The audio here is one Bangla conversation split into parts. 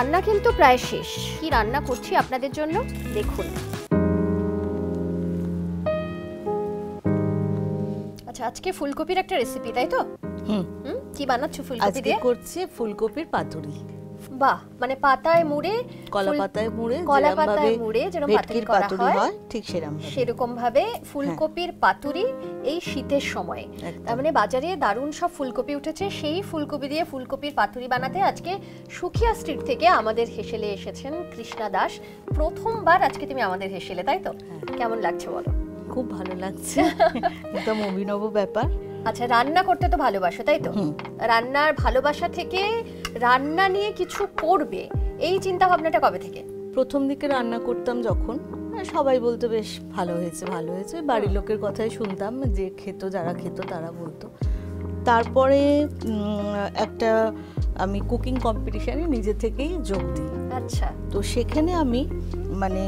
রান্না কিন্তু প্রায় শেষ। কি রান্না করছি আপনাদের জন্য দেখুন। আচ্ছা, আজকে ফুলকপির একটা রেসিপি, তাই তো? কি বানাচ্ছো ফুলকপি দিয়ে? আজকে করছি ফুলকপির পাতুরি। বাহ, মানে পাতায় মুড়ে, কলা পাতায় মুড়ে যেরকম পাতুরি করা হয় ঠিক সেরকম ভাবে ফুলকপির পাতুরি এই শীতের সময়। তার মানে বাজারে দারুণ সব ফুলকপি উঠেছে, সেই ফুলকপি দিয়ে ফুলকপির পাতুরি বানাতে আজকে সুখিয়া স্ট্রিট থেকে আমাদের হেসেলে এসেছেন কৃষ্ণা দাস। প্রথমবার আজকে তুমি আমাদের হেসেলে, তাই তো? কেমন লাগছে বলো? খুব ভালো লাগছে, একদম অভিনব ব্যাপার। আচ্ছা, রান্না করতে তো ভালোবাসো, তাই তো? রান্নার ভালোবাসা থেকে রান্না নিয়ে কিছু করবে এই চিন্তা ভাবনাটা কবে থেকে? প্রথম দিকে রান্না করতাম যখন, সবাই বলতো বেশ ভালো হয়েছে ভালো হয়েছে, বাড়ির লোকের কথাই শুনতাম, যে যারা খেত তারা বলতো। তারপরে একটা আমি কুকিং কম্পিটিশনে নিজে থেকেই যোগ দিই। আচ্ছা, তো সেখানে আমি মানে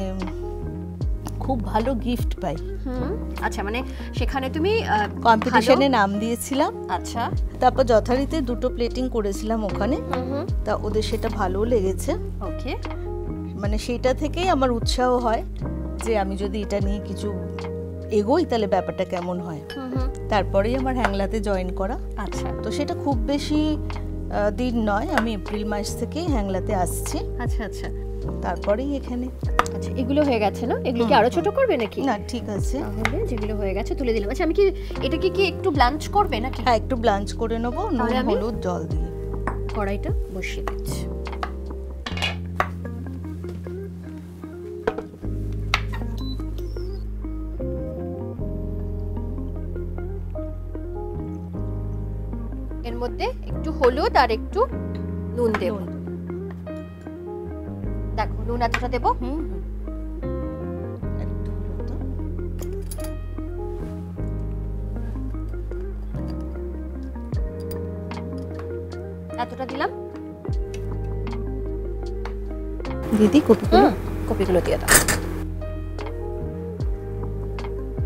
খুব ভালো গিফট পাই। আচ্ছা, মানে সেখানে তুমি কম্পিটিশনে নাম দিয়েছিলাম। আচ্ছা, তারপর যথারীতি 2টো প্লেটিং করেছিলাম ওখানে। তা ওদের সেটা ভালো লেগেছে। ওকে, মানে সেটা থেকেই আমার উৎসাহ হয় যে আমি যদি এটা নিয়ে কিছু এগোই তাহলে ব্যাপারটা কেমন হয়। তারপরেই আমার হ্যাংলাতে জয়েন করা। আচ্ছা, তো সেটা খুব বেশি দিন নয়, আমি এপ্রিল মাস থেকেই হ্যাংলাতে আসছি। আচ্ছা আচ্ছা, তারপরেই এখানে। আচ্ছা, এগুলো হয়ে গেছে না? এগুলো কি আরো ছোট করবে নাকি? না, ঠিক আছে, তাহলে যেগুলো হয়ে গেছে তুলে দিলাম। আচ্ছা, আমি কি এটাকে কি একটু ব্লাঞ্চ করবে নাকি? হ্যাঁ, একটু ব্লাঞ্চ করে নেব নুন হলুদ জল দিয়ে। কড়াইটা বসিয়ে দিচ্ছি। এর মধ্যে একটু হলুদ আর একটু নুন দেব। দেখো, নুন এতটা দেবো। এতটা দিলাম। দিদি কপিগুলো দিয়ে দাও।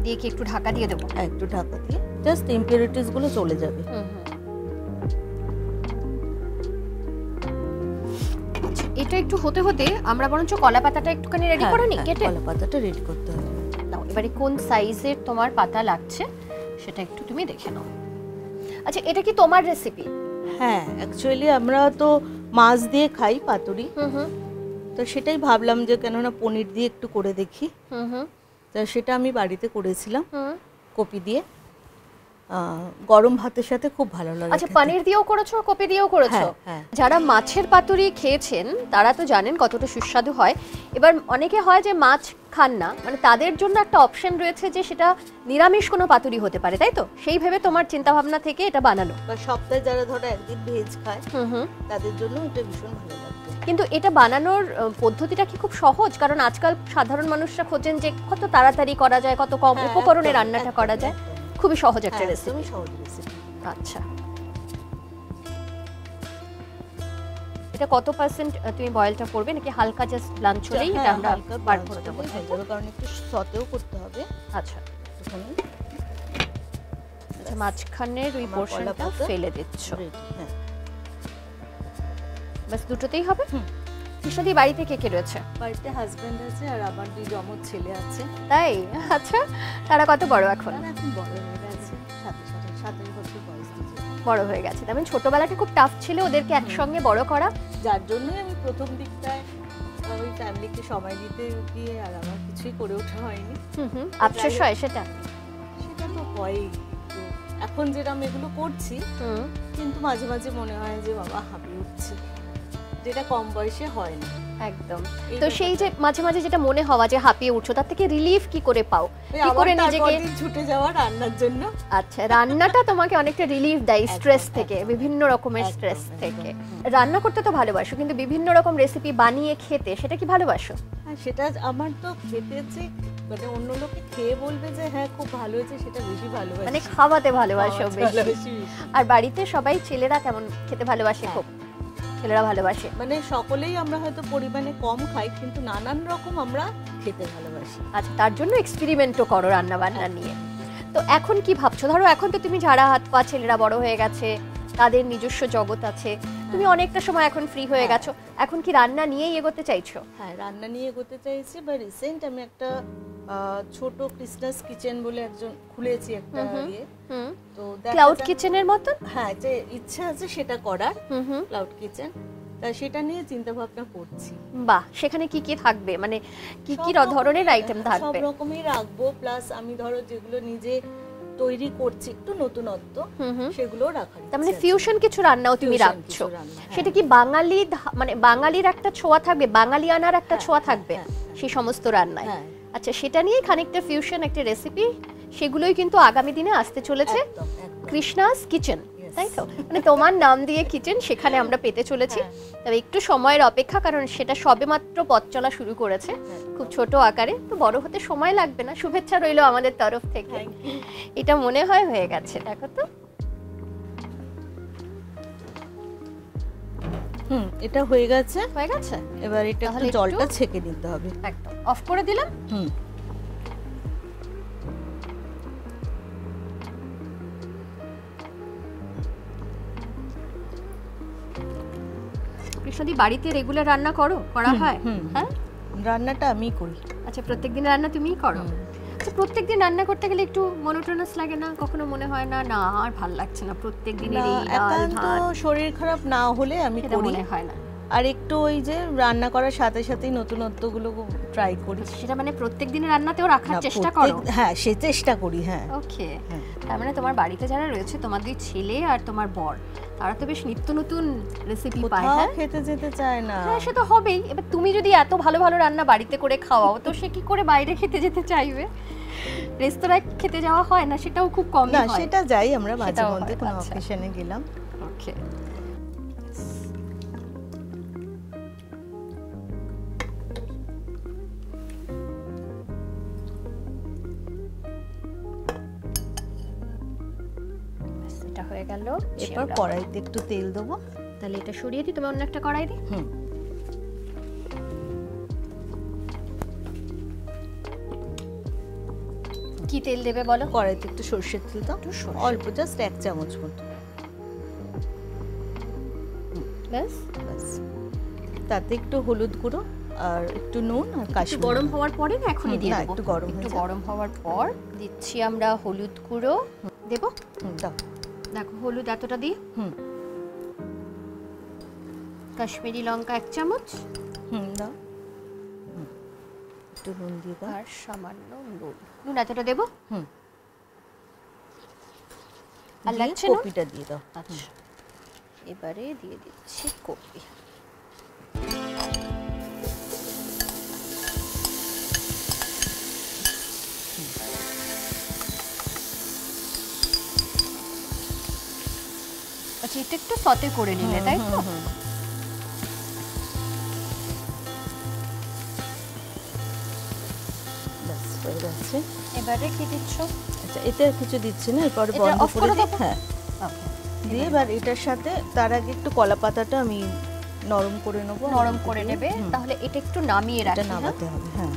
দিয়ে কি একটু ঢাকা দিয়ে দেবো? একটু ঢাকা দিয়ে জাস্ট ইমপিউরিটিস গুলো চলে যাবে। এটা একটু হতে হতে আমরা বরঞ্চ কলা পাতাটা একটুখানি রেডি করে নিই। কেটে কলা পাতাটা রেডি করতে হবে। নাও, এবারে কোন সাইজের তোমার পাতা লাগছে সেটা একটু তুমি দেখে নাও। আচ্ছা, এটা কি তোমার রেসিপি? হ্যাঁ, অ্যাকচুয়ালি আমরা তো মাছ দিয়ে খাই পাতুরি। তো সেটাই ভাবলাম যে কেননা পনির দিয়ে একটু করে দেখি। তো সেটা আমি বাড়িতে করেছিলাম কপি দিয়ে, গরম ভাতের সাথে খুব ভালো লাগে। আচ্ছা, পনির দিয়েও করেছো, কপি দিয়েও করেছো? যারা মাছের পাতুরি খেয়েছেন তারা তো জানেন কতটা সুস্বাদু হয়। এবার অনেকে হয় যে মাছ খান না, মানে তাদের জন্য একটা অপশন রয়েছে যে সেটা নিরামিষ কোনো পাতুরি হতে পারে, তাই তো? সেই ভেবে তোমার চিন্তা ভাবনা থেকে এটা বানানো। বা সপ্তাহে যারা ধরো একদিন ভেজ খায় তাদের জন্য এটা ভীষণ ভালো লাগে। কিন্তু এটা বানানোর পদ্ধতিটা কি খুব সহজ? কারণ আজকাল সাধারণ মানুষরা খোঁজেন যে কত তাড়াতাড়ি করা যায়, কত কম উপকরণে রান্নাটা করা যায়। খুবই সহজ একটা রেসিপি। আচ্ছা, এটা কত পার্সেন্ট তুমি বয়েলটা করবে নাকি হালকা জাস্ট ব্লাঞ্চ হলেই এটা আমরা বার করে দেব? কারণ একটু সতেও করতে হবে। আচ্ছা, মাঝখানের ওই পোরশনটা ফেলে দিচ্ছ। হ্যাঁ, বাস দুটোতেই হবে। কৃষ্ণদি বাড়িতে কে কে রয়েছে? বাড়িতে হাজবেন্ড আছে আর আমার 2 জমজ ছেলে আছে। তাই? আচ্ছা, তারা কত বড় এখন? এখন বড় হয়ে গেছে, 27 বছর বয়স। বড় হয়ে গেছে। তার মানে ছোটবেলাটা খুব টাফ ছিল ওদেরকে একসঙ্গে বড় করা, যার জন্যই আমি প্রথম দিকটায় ওই ফ্যামিলিকে সময় দিতে গিয়ে আর আমার কিছুই করে ওঠা হয়নি। আফসোস হয় সেটা? সেটা তো হয়ই। এখন যেরকম এগুলো করছি, কিন্তু মাঝে মাঝে মনে হয় যে বাবা হাঁপিয়ে উঠছি, যেটা কম বয়সে হয় না। একদম। তো সেই যে মাঝে মাঝে যেটা মনে হওয়া যে হাঁপিয়ে উঠছো, তার থেকে রিলিফ কি করে পাও? কি করে নিজেকে ছুটে যাওয়া রান্নার জন্য? আচ্ছা, রান্নাটা তোমাকে অনেকটা রিলিফ দেয় স্ট্রেস থেকে, বিভিন্ন রকমের স্ট্রেস থেকে। রান্না করতে তো ভালোবাসো, কিন্তু বিভিন্ন রকম রেসিপি বানিয়ে খেতে সেটা কি ভালোবাসো? হ্যাঁ, সেটা আমার তো খেতে যে মানে অন্য লোকে খেয়ে বলবে যে হ্যাঁ খুব ভালো হয়েছে, সেটা বেশি ভালোবাসি। মানে খাওয়াতে ভালোবাসো বেশি। আর বাড়িতে সবাই ছেলেরা কেমন খেতে ভালোবাসে? খুব ছেলেরা ভালোবাসে। মানে সকলেই আমরা হয়তো পরিমাণে কম খাই, কিন্তু নানান রকম আমরা খেতে ভালোবাসি। আচ্ছা, তার জন্য এক্সপেরিমেন্টও করো রান্না বান্না নিয়ে। তো এখন কি ভাবছো? ধরো এখন তো তুমি ঝাড়া হাত পা, ছেলেরা বড় হয়ে গেছে, তাদের নিজস্ব জগৎ আছে, তুমি অনেকটা সময় এখন ফ্রি হয়ে গেছো, এখন কি রান্না নিয়েই এগোতে চাইছো? হ্যাঁ, রান্না নিয়ে এগোতে চাইছি। বা রিসেন্ট আমি একটা ছোট ক্রিসমাস কিচেন বলে একজন খুলেছি একটা ইয়ে। তো ক্লাউড কিচেনের মতো? হ্যাঁ, যে ইচ্ছা আছে সেটা করার, ক্লাউড কিচেন। তা সেটা নিয়ে চিন্তা ভাবনা করছি। বাহ, সেখানে কি কি থাকবে, মানে কি কি ধরনের আইটেম থাকবে? সব রকমই রাখবো, প্লাস আমি ধরো যেগুলো নিজে তৈরি করছি একটু নতুনত্ব, সেগুলো রাখার। তার মানে ফিউশন কিছু রান্নাও তুমি রাখছো। সেটা কি বাঙালি, মানে বাঙালির একটা ছোঁয়া থাকবে, বাঙালিয়ানার একটা ছোঁয়া থাকবে সেই সমস্ত রান্নায়? আচ্ছা, সেটা নিয়ে খানিকটা ফিউশন একটা রেসিপি, সেগুলোই কিন্তু আগামী দিনে আসতে চলেছে কৃষ্ণাস কিচেন, তাই তো? মানে তোমার নাম দিয়ে কিচেন সেখানে আমরা পেতে চলেছি। তবে একটু সময়ের অপেক্ষা, কারণ সেটা সবেমাত্র পথ চলা শুরু করেছে, খুব ছোট আকারে, তো বড় হতে সময় লাগবে না। শুভেচ্ছা রইল আমাদের তরফ থেকে। এটা মনে হয় হয়ে গেছে, দেখো তো। এটা হয়ে গেছে। হয়ে গেছে, এবার এটা একটু জলটা ছেঁকে নিতে হবে। একদম অফ করে দিলাম। কৃষ্ণদি, বাড়িতে রেগুলার রান্না করা হয়? হ্যাঁ, রান্নাটা আমি করি। আচ্ছা, প্রত্যেকদিন রান্না তুমিই করো? আচ্ছা, প্রত্যেকদিন রান্না করতে গেলে একটু মনোটোনাস লাগে না? কখনো মনে হয় না না আর ভালো লাগছে না প্রত্যেকদিনের এই ডাল ভাত? শরীর খারাপ না হলে আমি করি, মনে হয় না। আর একটু ওই যে রান্না করার সাথে সাথেই নতুনত্বগুলো ট্রাই করি। সেটা মানে প্রত্যেকদিনের রান্নাতেও রাখার চেষ্টা করো? হ্যাঁ, সে চেষ্টা করি। হ্যাঁ, ওকে। তার মানে তোমার বাড়িতে যারা রয়েছে, তোমার দুই ছেলে আর তোমার বর, তারা তো বেশ নিত্য নতুন রেসিপি পায়। হ্যাঁ, খেতে যেতে চায় না। হ্যাঁ, সে তো হবেই। এবার তুমি যদি এত ভালো ভালো রান্না বাড়িতে করে খাওয়াও, তো সে কি করে বাইরে খেতে যেতে চাইবে? রেস্তোরাঁয় খেতে যাওয়া হয় না? সেটাও খুব কম হয়। না, সেটা যাই আমরা মাঝে মধ্যে কোনো অকেশনে গেলাম। ওকে। এটা হয়ে গেল। এরপর কড়াইতে একটু তেল দেবো। তাহলে এটা সরিয়ে দিই, তুমি অন্য একটা কড়াই দিই। কি তেল দেবে বলো? কড়াইতে একটু সরষের তেল দাও, অল্প, জাস্ট 1 চামচ মতো। ব্যাস। তাতে একটু হলুদ গুঁড়ো আর একটু নুন আর কাশ্মীরি। গরম হওয়ার পরে না এখনই দিয়ে দেব? একটু গরম হওয়ার পর দিচ্ছি আমরা হলুদ গুঁড়ো। দেব? দাও। দেখো, হলুদ এতটা দিই। কাশ্মীরি লঙ্কা 1 চামচ। দাও। একটু নুন দিয়ে দাও। আর সামান্য নুন এতটা দেব। আর লাগছে না? কপিটা দিয়ে দাও। আচ্ছা, এবারে দিয়ে দিচ্ছি কপি। আচ্ছা, এটা একটু সতে করে নিলে, তাই তো? এবারে কি দিচ্ছ? আচ্ছা, এটা কিছু দিচ্ছি না, এরপরে বন্ধ করে দিই। হ্যাঁ, দিয়ে এবার এটার সাথে তার আগে একটু কলা পাতাটা আমি নরম করে নেব। নরম করে নেবে? তাহলে এটা একটু নামিয়ে রাখি। এটা নামাতে হবে। হ্যাঁ,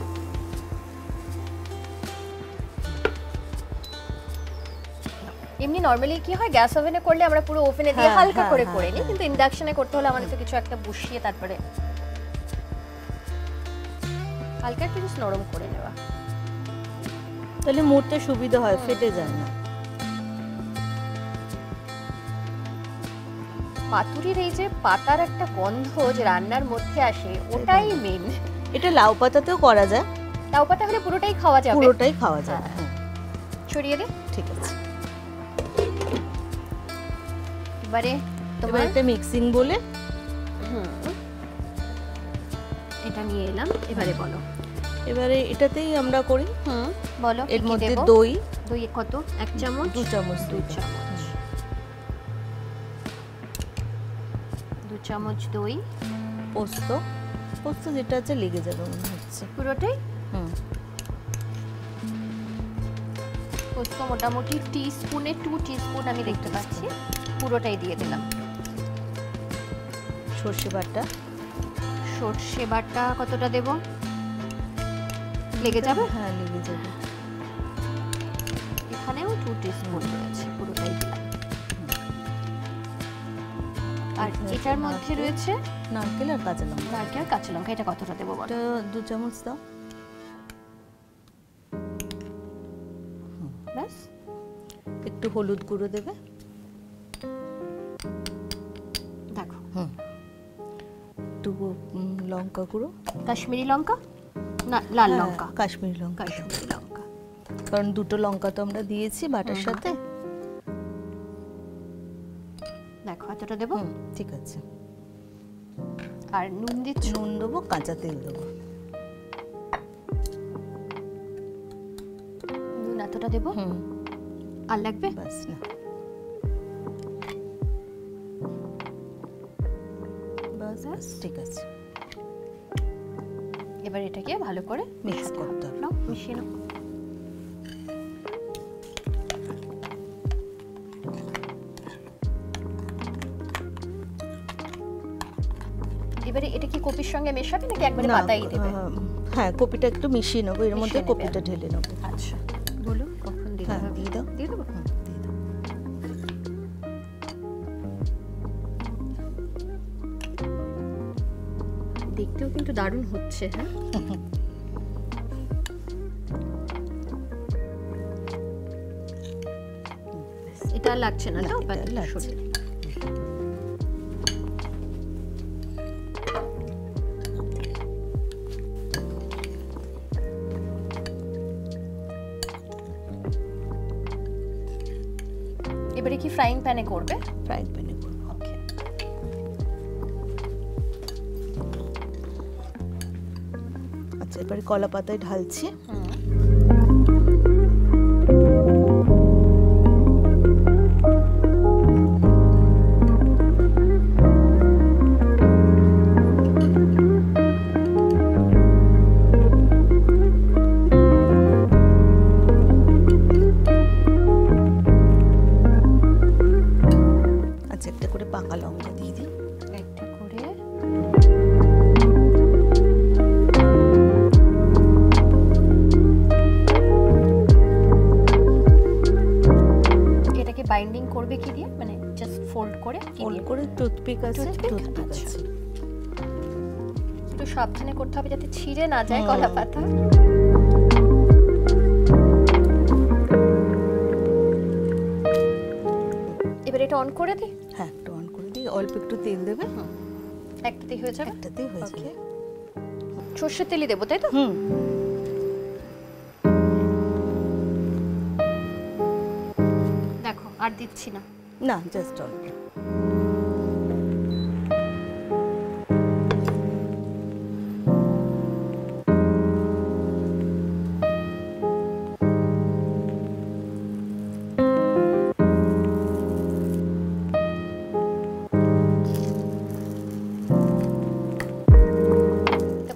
এমনি নরমালি কি হয়, গ্যাস ওভেনে করলে আমরা পুরো ওভেনে দিয়ে হালকা করে করে নিই, কিন্তু ইন্ডাকশনে করতে হলে আমাদের তো কিছু একটা বসিয়ে তারপরে হালকা একটু নরম করে নেওয়া, তাহলে মুড়তে সুবিধা হয়, ফেটে যায় না। পাতুরির এই যে পাতার একটা গন্ধ যে রান্নার মধ্যে আসে, ওটাই মেন। এটা লাউ পাতাতেও করা যায়। লাউ পাতা হলে পুরোটাই খাওয়া যাবে? পুরোটাই খাওয়া যায়। হ্যাঁ, ছড়িয়ে দে। ঠিক আছে। এবারে তোমার একটা মিক্সিং বলে এটা নিয়ে এলাম। এবারে বলো। এবারে এটাতেই আমরা করি। বলো। এর মধ্যে দই কত? 1 চামচ। 2 চামচ। 2 চামচ দই। পোস্ত যেটা আছে লেগে যাবে মনে হচ্ছে। পুরোটাই? পোস্ত মোটামুটি টিস্পুনে 2 টিস্পুন আমি দেখতে পাচ্ছি, পুরোটাই দিয়ে দিলাম। সর্ষে বাটা কতটা দেব? লেগে যাবে? হ্যাঁ, লেগে যাবে। এখানেও 2 টিস্পুন রয়েছে, পুরোটাই দিলাম। আর এটার মধ্যে রয়েছে নারকেল আর কাঁচা লঙ্কা। নারকেল কাঁচা লঙ্কা, এটা কতটা দেবো বলো? এটা 2 চামচ দাও। ব্যাস। একটু হলুদ গুঁড়ো দেবে, দেখো। একটু লঙ্কা গুঁড়ো, কাশ্মীরি লঙ্কা না লাল লঙ্কা? কাশ্মীরি লঙ্কা। কাশ্মীরি লঙ্কা, কারণ 2টো লঙ্কা তো আমরা দিয়েছি বাটার সাথে। দেখো এতটা দেবো, ঠিক আছে। আর নুন দিচ্ছ? নুন দেবো, কাঁচা তেল দেবো। নুন এতটা দেবো, আর লাগবে? বাস, না বাস, ঠিক আছে। এবার এটাকে ভালো করে মিক্স করতে হবে। নাও, মিশিয়ে নাও। এবারে এটা কি কপির সঙ্গে মেশাবে নাকি একবারে পাতাই দেবে? হ্যাঁ, কপিটা একটু মিশিয়ে নেবো, এর মধ্যে কপিটা ঢেলে নেবো। আচ্ছা, বলো কখন দিতে হবে? দিয়ে দাও। দিয়ে দেবো। দেখতেও কিন্তু দারুণ হচ্ছে। হ্যাঁ, এটা লাগছে না তো? লাগছে। এবারে কি ফ্রাইং প্যানে করবে? ফ্রাইং প্যানে করব। ওকে। আচ্ছা, এবারে কলা পাতায় ঢালছি। পাকা লঙ্কা দিয়ে দিই, একটা করে। এটাকে বাইন্ডিং করবে কি দিয়ে? মানে জাস্ট ফোল্ড করে? ফোল্ড করে টুথপিক আছে, টুথপিক আছে। একটু সাবধানে করতে হবে যাতে ছিঁড়ে না যায় কলা পাতা। এবার এটা অন করে দিই? হ্যাঁ, একটু অন করে দিই। অল্প একটু তেল দেবে। একটাতেই হয়ে যাবে? একটাতেই হয়ে যাবে। সর্ষের তেলই দেবো, তাই তো? দেখো, আর দিচ্ছি না। না, জাস্ট অল্প।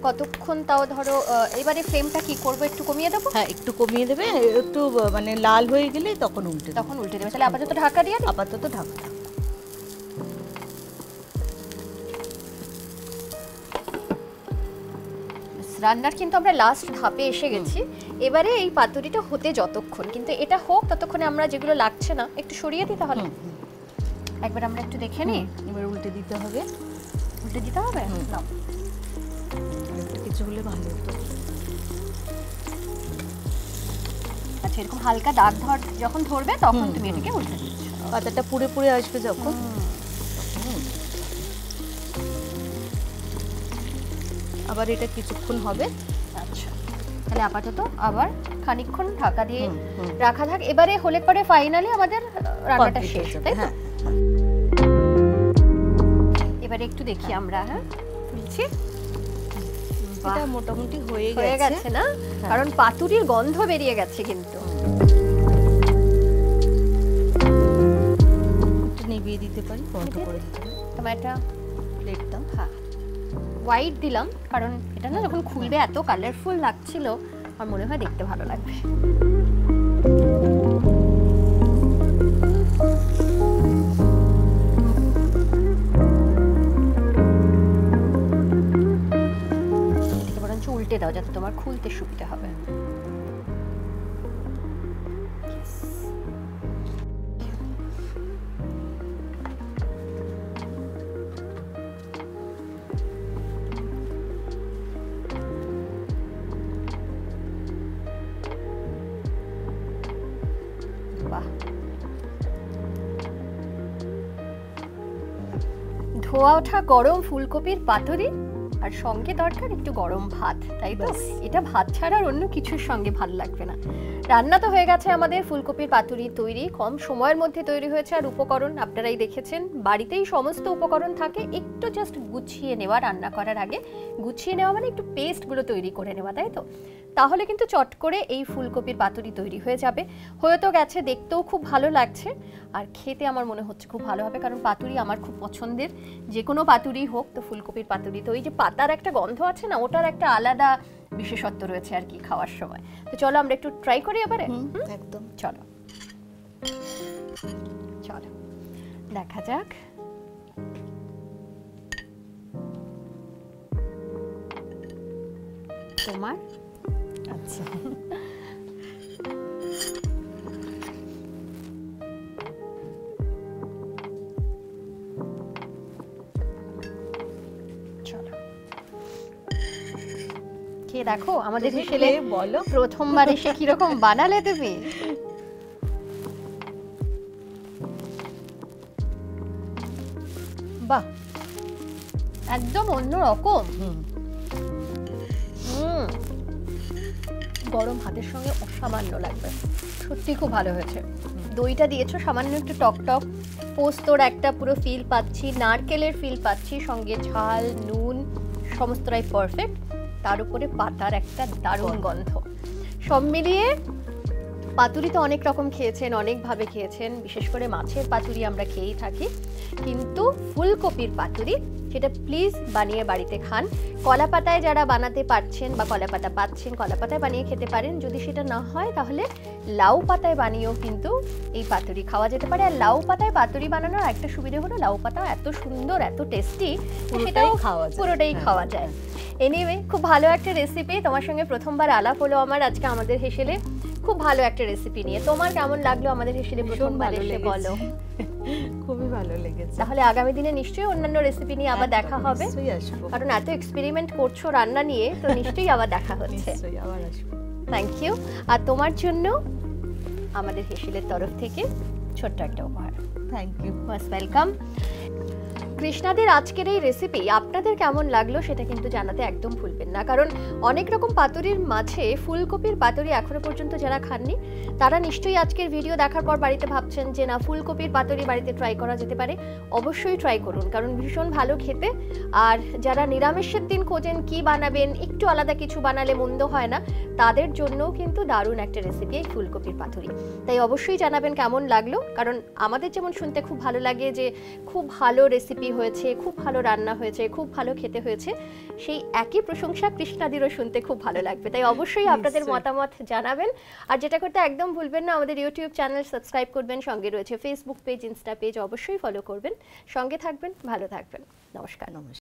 কতক্ষণ তাও ধরো? এবারে ফ্লেমটা কি করব? একটু কমিয়ে দেবো? হ্যাঁ, একটু কমিয়ে দেবে। একটু মানে লাল হয়ে গেলে তখন উল্টে দেবে। তাহলে আপাতত ঢাকা দিয়ে দিই? আপাতত ঢাকা। রান্নার কিন্তু আমরা লাস্ট ধাপে এসে গেছি। এবারে এই পাতুরিটা হতে যতক্ষণ, কিন্তু এটা হোক ততক্ষণে আমরা যেগুলো লাগছে না একটু সরিয়ে দিতে হবে। একবার আমরা একটু দেখে নিই। এবার উল্টে দিতে হবে। উল্টে দিতে হবে? নাও, কিছু হলে ভালো হতো। আচ্ছা, এরকম হালকা দাগ যখন ধরবে তখন তুমি এটাকে উল্টে দিচ্ছ। পাতাটা পুড়ে পুড়ে আসবে যখন, আবার এটা কিছুক্ষণ হবে। আচ্ছা, তাহলে আপাতত আবার খানিকক্ষণ ঢাকা দিয়ে রাখা থাক। এবারে হলে পরে ফাইনালি আমাদের রান্নাটা শেষ, তাই তো? এবারে একটু দেখি আমরা। হ্যাঁ, তুলছি। এটা মোটামুটি হয়ে গেছে না? কারণ পাতুরির গন্ধ বেরিয়ে গেছে কিন্তু। একটু নিভিয়ে দিতে পারি, বন্ধ করে দিতে পারি। তোমার একটা প্লেট দাও। হ্যাঁ, হোয়াইট দিলাম কারণ এটা না যখন খুলবে এত কালারফুল লাগছিল, আমার মনে হয় দেখতে ভালো লাগবে। উল্টে দাও যাতে তোমার খুলতে সুবিধা হবে। বাহ, ধোয়া ওঠা গরম ফুলকপির পাতুরি আর সঙ্গে দরকার একটু গরম ভাত, তাই তো? এটা ভাত ছাড়া আর অন্য কিছুর সঙ্গে ভালো লাগবে না। রান্না তো হয়ে গেছে আমাদের, ফুলকপির পাতুরি তৈরি, কম সময়ের মধ্যে তৈরি হয়েছে। আর উপকরণ আপনারাই দেখেছেন, বাড়িতেই সমস্ত উপকরণ থাকে, একটু জাস্ট গুছিয়ে নেওয়া, রান্না করার আগে গুছিয়ে নেওয়া মানে একটু পেস্টগুলো তৈরি করে নেওয়া, তাই তো? তাহলে কিন্তু চট করে এই ফুলকপির পাতুরি তৈরি হয়ে যাবে। হয়ে তো গেছে, দেখতেও খুব ভালো লাগছে, আর খেতে আমার মনে হচ্ছে খুব ভালো হবে, কারণ পাতুরি আমার খুব পছন্দের। যে কোনো পাতুরি হোক, তো ফুলকপির পাতুরি তো ওই যে পাতার একটা গন্ধ আছে না, ওটার একটা আলাদা বিশেষত্ব রয়েছে আর কি খাওয়ার সময়। তো চলো আমরা একটু ট্রাই করি এবারে। একদম, চলো চলো দেখা যাক। তোমার আচ্ছা, খেয়ে দেখো আমাদের হেসেলে, বলো প্রথমবার এসে কিরকম বানালে তুমি? বাহ, একদম অন্য রকম। গরম ভাতের সঙ্গে অসামান্য লাগবে, সত্যি খুব ভালো হয়েছে। দইটা দিয়েছো সামান্য একটু টক টক, পোস্তর একটা পুরো ফিল পাচ্ছি, নারকেলের ফিল পাচ্ছি, সঙ্গে ঝাল নুন সমস্তটাই পারফেক্ট, তার উপরে পাতার একটা দারুণ গন্ধ। সব মিলিয়ে পাতুরি তো অনেক রকম খেয়েছেন, অনেকভাবে খেয়েছেন, বিশেষ করে মাছের পাতুরি আমরা খেয়েই থাকি, কিন্তু ফুলকপির পাতুরি সেটা প্লিজ বানিয়ে বাড়িতে খান। কলা পাতায় যারা বানাতে পারছেন বা কলা পাতা পাচ্ছেন, কলা পাতায় বানিয়ে খেতে পারেন। যদি সেটা না হয় তাহলে লাউ পাতায় বানিয়েও কিন্তু এই পাতুরি খাওয়া যেতে পারে। আর লাউ পাতায় পাতুরি বানানোর একটা সুবিধা হলো, লাউ পাতা এত সুন্দর, এত টেস্টি, সেটাও পুরোটাই খাওয়া যায়। এনিওয়ে, খুব ভালো একটা রেসিপি, তোমার সঙ্গে প্রথমবার আলাপ হলো আমার আজকে আমাদের হেসেলে। খুব ভালো একটা রেসিপি নিয়ে, তোমার কেমন লাগলো আমাদের হেসেলে প্রথমবার এসে বলো? খুবই ভালো লেগেছে। তাহলে আগামী দিনে নিশ্চয়ই অন্যান্য রেসিপি নিয়ে আবার দেখা হবে, কারণ এত এক্সপেরিমেন্ট করছো রান্না নিয়ে, তো নিশ্চয়ই আবার দেখা হচ্ছে। Thank you. আর তোমার জন্য আমাদের হেসেলের তরফ থেকে ছোট্ট একটা উপহার। Thank you, most welcome. কৃষ্ণাদের আজকের এই রেসিপি আপনাদের কেমন লাগলো সেটা কিন্তু জানাতে একদম ভুলবেন না, কারণ অনেক রকম পাতুরির মাঝে ফুলকপির পাতুরি এখনো পর্যন্ত যারা খাননি তারা নিশ্চয়ই আজকের ভিডিও দেখার পর বাড়িতে ভাবছেন যে না, ফুলকপির পাতুরি বাড়িতে ট্রাই করা যেতে পারে। অবশ্যই ট্রাই করুন, কারণ ভীষণ ভালো খেতে। আর যারা নিরামিষের দিন খোঁজেন কি বানাবেন, একটু আলাদা কিছু বানালে মন্দ হয় না, তাদের জন্যও কিন্তু দারুণ একটা রেসিপি এই ফুলকপির পাতুরি। তাই অবশ্যই জানাবেন কেমন লাগলো, কারণ আমাদের যেমন শুনতে খুব ভালো লাগে যে খুব ভালো রেসিপি হয়েছে, খুব ভালো রান্না হয়েছে, খুব ভালো খেতে হয়েছে, সেই একই প্রশংসা কৃষ্ণাদিরও শুনতে খুব ভালো লাগবে। তাই অবশ্যই আপনাদের মতামত জানাবেন। আর যেটা করতে একদম ভুলবেন না, আমাদের ইউটিউব চ্যানেল সাবস্ক্রাইব করবেন, সঙ্গে রয়েছে ফেসবুক পেজ, ইনস্টা পেজ, অবশ্যই ফলো করবেন। সঙ্গে থাকবেন, ভালো থাকবেন। নমস্কার।